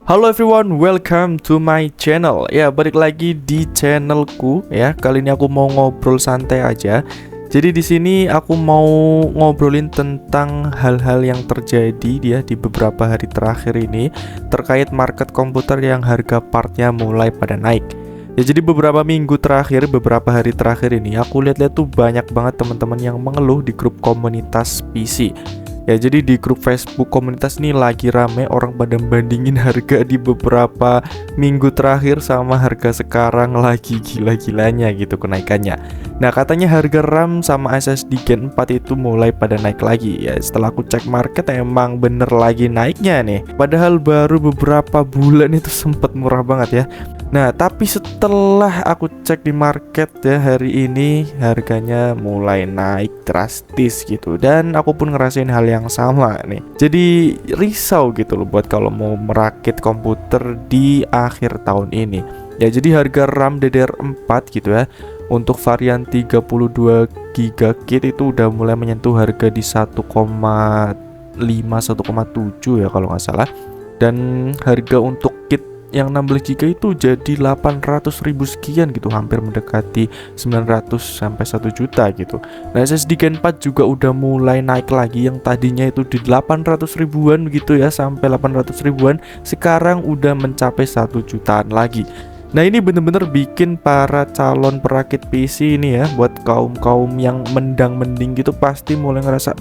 Halo everyone, welcome to my channel. Ya, balik lagi di channelku ya. Kali ini aku mau ngobrol santai aja. Jadi di sini aku mau ngobrolin tentang hal-hal yang terjadi ya di beberapa hari terakhir ini terkait market komputer yang harga partnya mulai pada naik. Ya, jadi beberapa minggu terakhir, beberapa hari terakhir ini aku lihat-lihat tuh banyak banget teman-teman yang mengeluh di grup komunitas PC. Ya, jadi di grup Facebook komunitas ini lagi rame orang pada bandingin harga di beberapa minggu terakhir sama harga sekarang, lagi gila-gilanya gitu kenaikannya. Nah, katanya harga RAM sama SSD Gen 4 itu mulai pada naik lagi. Ya, setelah aku cek market emang bener lagi naiknya nih. Padahal baru beberapa bulan itu sempat murah banget ya. Nah, tapi setelah aku cek di market ya, hari ini harganya mulai naik drastis gitu. Dan aku pun ngerasain hal yang sama nih. Jadi risau gitu loh buat kalau mau merakit komputer di akhir tahun ini. Ya, jadi harga RAM DDR4 gitu ya, untuk varian 32 GB itu udah mulai menyentuh harga di 1,5 1,7 ya kalau nggak salah. Dan harga untuk kit yang 16 GB itu jadi 800.000 sekian gitu, hampir mendekati 900 sampai 1 juta gitu. Nah, SSD Gen 4 juga udah mulai naik lagi, yang tadinya itu di 800 ribuan gitu ya, sampai 800 ribuan, sekarang udah mencapai 1 jutaan lagi. Nah, ini bener-bener bikin para calon perakit PC ini ya, buat kaum-kaum yang mendang-mending gitu pasti mulai ngerasa,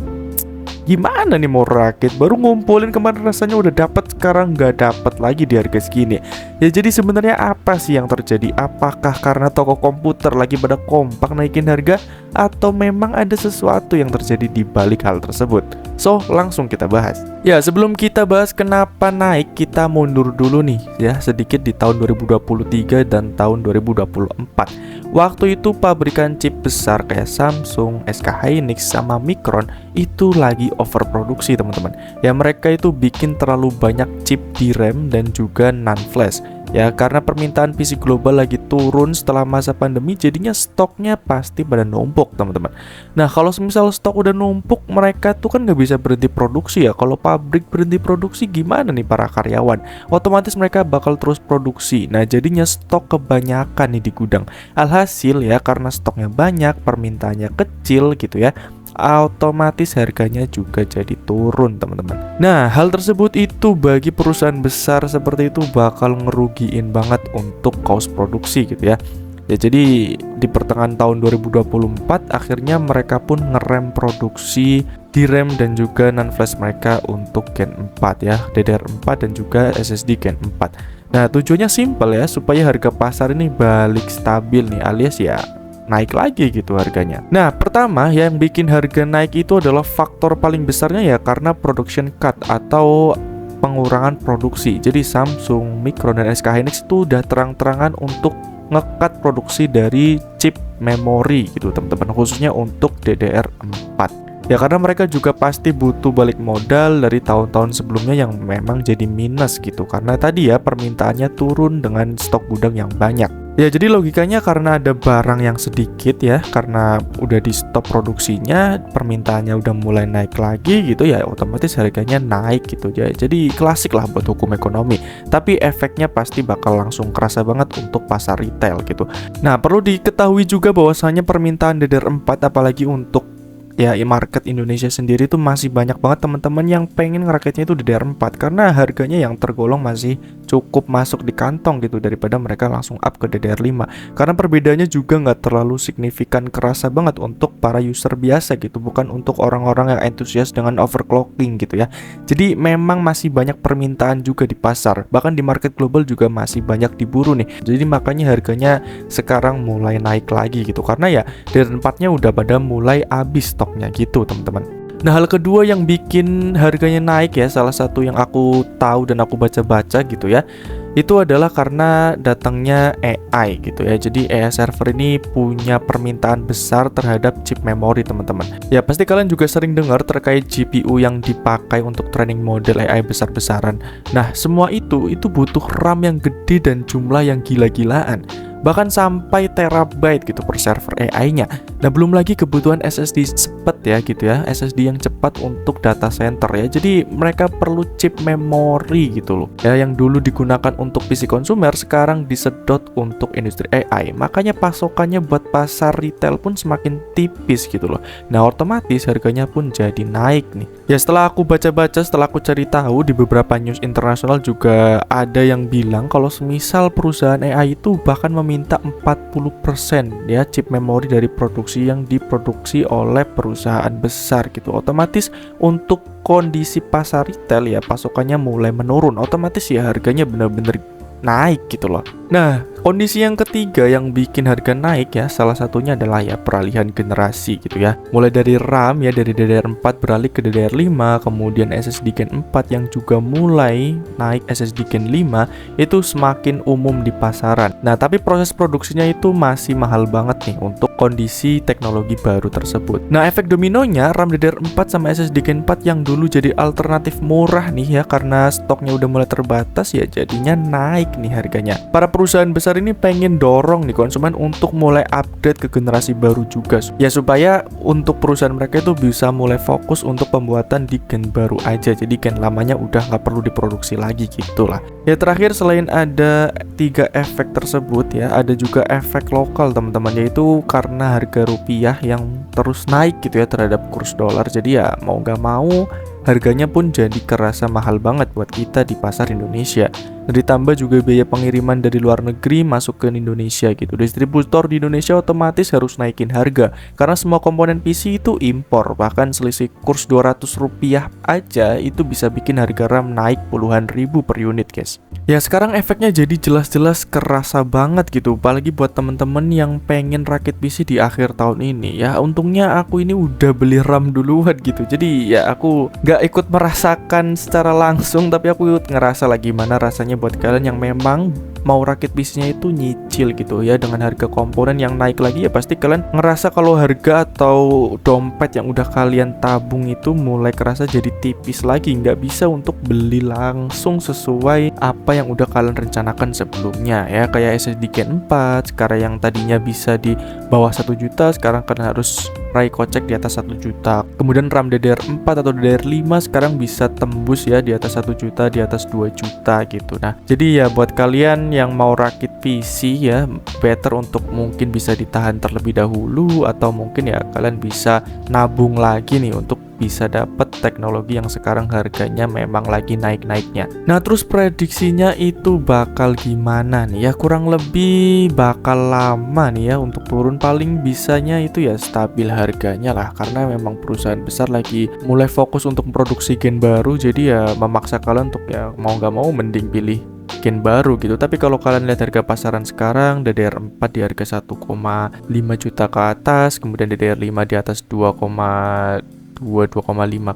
gimana nih mau rakit, baru ngumpulin kemarin rasanya udah dapat, sekarang nggak dapat lagi di harga segini. Ya, jadi sebenarnya apa sih yang terjadi? Apakah karena toko komputer lagi pada kompak naikin harga, atau memang ada sesuatu yang terjadi di balik hal tersebut? So, langsung kita bahas. Ya, sebelum kita bahas kenapa naik, kita mundur dulu nih ya sedikit di tahun 2023 dan tahun 2024. Waktu itu pabrikan chip besar kayak Samsung, SK Hynix, sama Micron itu lagi overproduksi teman-teman. Ya, mereka itu bikin terlalu banyak chip DRAM dan juga NAND flash. Ya, karena permintaan PC global lagi turun setelah masa pandemi, jadinya stoknya pasti pada numpuk teman-teman. Nah, kalau misal stok udah numpuk, mereka tuh kan nggak bisa berhenti produksi ya. Kalau pabrik berhenti produksi, gimana nih para karyawan? Otomatis mereka bakal terus produksi. Nah, jadinya stok kebanyakan nih di gudang. Alhasil ya, karena stoknya banyak, permintaannya kecil gitu ya, otomatis harganya juga jadi turun teman-teman. Nah, hal tersebut itu bagi perusahaan besar seperti itu bakal ngerugiin banget untuk cost produksi gitu ya. Ya, jadi di pertengahan tahun 2024 akhirnya mereka pun ngerem produksi DRAM dan juga NAND flash mereka untuk Gen 4 ya, DDR4 dan juga SSD Gen 4. Nah, tujuannya simpel ya, supaya harga pasar ini balik stabil nih, alias ya naik lagi gitu harganya. Nah, pertama yang bikin harga naik itu adalah faktor paling besarnya ya karena production cut atau pengurangan produksi. Jadi Samsung, Micron, dan SK Hynix itu udah terang-terangan untuk ngekat produksi dari chip memori gitu teman-teman, khususnya untuk DDR4. Ya, karena mereka juga pasti butuh balik modal dari tahun-tahun sebelumnya yang memang jadi minus gitu, karena tadi ya permintaannya turun dengan stok gudang yang banyak. Ya, jadi logikanya karena ada barang yang sedikit ya, karena udah di stop produksinya, permintaannya udah mulai naik lagi gitu ya, otomatis harganya naik gitu ya. Jadi klasik lah buat hukum ekonomi. Tapi efeknya pasti bakal langsung kerasa banget untuk pasar retail gitu. Nah, perlu diketahui juga bahwasanya permintaan DDR4 apalagi untuk ya market Indonesia sendiri tuh masih banyak banget teman-teman yang pengen ngerakitnya itu DDR4 karena harganya yang tergolong masih cukup masuk di kantong gitu, daripada mereka langsung up ke DDR5. Karena perbedaannya juga nggak terlalu signifikan, kerasa banget untuk para user biasa gitu, bukan untuk orang-orang yang antusias dengan overclocking gitu ya. Jadi memang masih banyak permintaan juga di pasar, bahkan di market global juga masih banyak diburu nih. Jadi makanya harganya sekarang mulai naik lagi gitu, karena ya DDR4-nya udah pada mulai habis stoknya gitu teman-teman. Nah, hal kedua yang bikin harganya naik ya, salah satu yang aku tahu dan aku baca-baca gitu ya, itu adalah karena datangnya AI gitu ya. Jadi AI server ini punya permintaan besar terhadap chip memori teman-teman. Ya, pasti kalian juga sering dengar terkait GPU yang dipakai untuk training model AI besar-besaran. Nah, semua itu butuh RAM yang gede dan jumlah yang gila-gilaan, bahkan sampai terabyte gitu per server AI-nya. Nah, belum lagi kebutuhan SSD cepat ya gitu ya, SSD yang cepat untuk data center ya. Jadi mereka perlu chip memori gitu loh. Ya, yang dulu digunakan untuk PC konsumer sekarang disedot untuk industri AI. Makanya pasokannya buat pasar retail pun semakin tipis gitu loh. Nah, otomatis harganya pun jadi naik nih. Ya, setelah aku baca-baca, setelah aku cari tahu di beberapa news internasional juga ada yang bilang kalau semisal perusahaan AI itu bahkan meminta 40% ya chip memori dari produksi yang diproduksi oleh perusahaan besar gitu. Otomatis untuk kondisi pasar retail ya pasokannya mulai menurun. Otomatis ya harganya benar-benar naik gitu loh. Nah, kondisi yang ketiga yang bikin harga naik ya salah satunya adalah ya peralihan generasi gitu ya. Mulai dari RAM ya dari DDR4 beralih ke DDR5, kemudian SSD Gen 4 yang juga mulai naik SSD Gen 5 itu semakin umum di pasaran. Nah, tapi proses produksinya itu masih mahal banget nih untuk kondisi teknologi baru tersebut. Nah, efek dominonya RAM DDR4 sama SSD Gen 4 yang dulu jadi alternatif murah nih ya karena stoknya udah mulai terbatas ya jadinya naik nih harganya. Para perusahaan besar ini pengen dorong nih konsumen untuk mulai upgrade ke generasi baru juga ya supaya untuk perusahaan mereka itu bisa mulai fokus untuk pembuatan di gen baru aja, jadi gen lamanya udah nggak perlu diproduksi lagi gitulah. Ya, terakhir selain ada 3 efek tersebut ya ada juga efek lokal teman-teman, yaitu karena harga rupiah yang terus naik gitu ya terhadap kurs dolar. Jadi ya mau nggak mau harganya pun jadi kerasa mahal banget buat kita di pasar Indonesia. Ditambah juga biaya pengiriman dari luar negeri masuk ke Indonesia gitu. Distributor di Indonesia otomatis harus naikin harga karena semua komponen PC itu impor. Bahkan selisih kurs 200 rupiah aja itu bisa bikin harga RAM naik puluhan ribu per unit guys. Ya, sekarang efeknya jadi jelas-jelas kerasa banget gitu, apalagi buat temen-temen yang pengen rakit PC di akhir tahun ini ya. Untungnya aku ini udah beli RAM duluan gitu, jadi ya aku gak ikut merasakan secara langsung, tapi aku ikut ngerasa lah gimana rasanya buat kalian yang memang mau rakit PC-nya itu nyicil gitu ya. Dengan harga komponen yang naik lagi ya pasti kalian ngerasa kalau harga atau dompet yang udah kalian tabung itu mulai kerasa jadi tipis lagi, nggak bisa untuk beli langsung sesuai apa yang udah kalian rencanakan sebelumnya ya. Kayak SSD Gen 4 sekarang yang tadinya bisa di bawah 1 juta sekarang kalian harus raih kocek di atas 1 juta. Kemudian RAM DDR4 atau DDR5 sekarang bisa tembus ya di atas 1 juta, di atas 2 juta gitu. Nah, jadi ya buat kalian yang mau rakit PC ya better untuk mungkin bisa ditahan terlebih dahulu, atau mungkin ya kalian bisa nabung lagi nih untuk bisa dapat teknologi yang sekarang harganya memang lagi naik-naiknya. Nah, terus prediksinya itu bakal gimana nih ya? Kurang lebih bakal lama nih ya untuk turun, paling bisanya itu ya stabil harganya lah, karena memang perusahaan besar lagi mulai fokus untuk produksi gen baru, jadi ya memaksa kalian untuk ya mau nggak mau mending pilih gen baru gitu. Tapi kalau kalian lihat harga pasaran sekarang, DDR4 di harga 1,5 juta ke atas, kemudian DDR5 di atas 2,5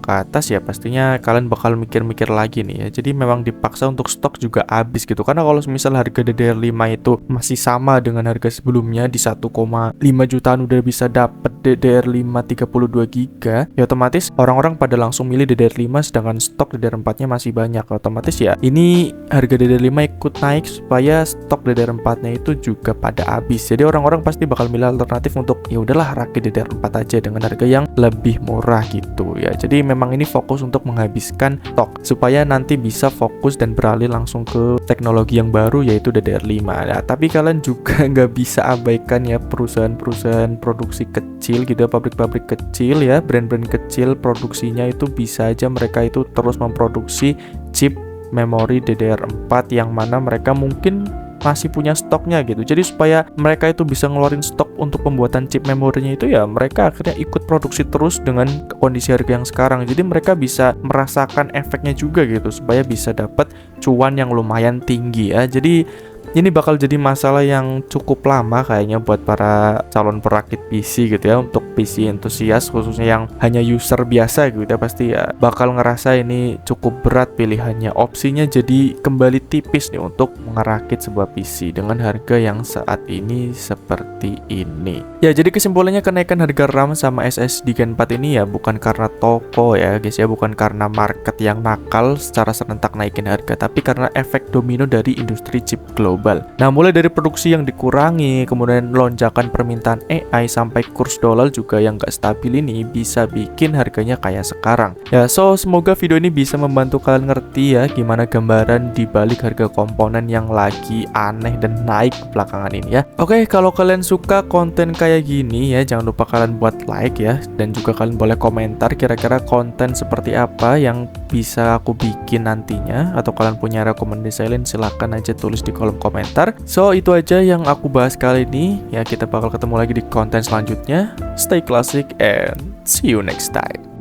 ke atas ya pastinya kalian bakal mikir-mikir lagi nih ya. Jadi memang dipaksa untuk stok juga habis gitu, karena kalau misal harga DDR5 itu masih sama dengan harga sebelumnya di 1,5 jutaan udah bisa dapet DDR5 32 GB ya, otomatis orang-orang pada langsung milih DDR5 sedangkan stok DDR4 nya masih banyak. Otomatis ya ini harga DDR5 ikut naik supaya stok DDR4 nya itu juga pada habis. Jadi orang-orang pasti bakal milih alternatif untuk ya udahlah rakit DDR4 aja dengan harga yang lebih murah gitu ya. Jadi memang ini fokus untuk menghabiskan stok supaya nanti bisa fokus dan beralih langsung ke teknologi yang baru yaitu DDR5. Nah, tapi kalian juga nggak bisa abaikan ya perusahaan-perusahaan produksi kecil gitu ya, pabrik-pabrik kecil ya, brand-brand kecil produksinya itu bisa aja mereka itu terus memproduksi chip memori DDR4 yang mana mereka mungkin masih punya stoknya gitu. Jadi supaya mereka itu bisa ngeluarin stok untuk pembuatan chip memorinya itu ya mereka akhirnya ikut produksi terus dengan kondisi harga yang sekarang. Jadi mereka bisa merasakan efeknya juga gitu supaya bisa dapat cuan yang lumayan tinggi ya. Jadi ini bakal jadi masalah yang cukup lama kayaknya buat para calon perakit PC gitu ya. Untuk PC entusias khususnya yang hanya user biasa gitu ya, pasti ya bakal ngerasa ini cukup berat pilihannya. Opsinya jadi kembali tipis nih untuk ngerakit sebuah PC dengan harga yang saat ini seperti ini. Ya, jadi kesimpulannya kenaikan harga RAM sama SSD Gen 4 ini ya bukan karena toko ya guys ya, bukan karena market yang nakal secara serentak naikin harga, tapi karena efek domino dari industri chip global global. Nah, mulai dari produksi yang dikurangi, kemudian lonjakan permintaan AI sampai kurs dolar juga yang gak stabil ini bisa bikin harganya kayak sekarang. Ya, so semoga video ini bisa membantu kalian ngerti ya gimana gambaran di balik harga komponen yang lagi aneh dan naik belakangan ini ya. Oke, kalau kalian suka konten kayak gini ya, jangan lupa kalian buat like ya, dan juga kalian boleh komentar kira-kira konten seperti apa yang bisa aku bikin nantinya, atau kalian punya rekomendasi lain silahkan aja tulis di kolom komentar. So itu aja yang aku bahas kali ini ya, kita bakal ketemu lagi di konten selanjutnya. Stay classic and see you next time.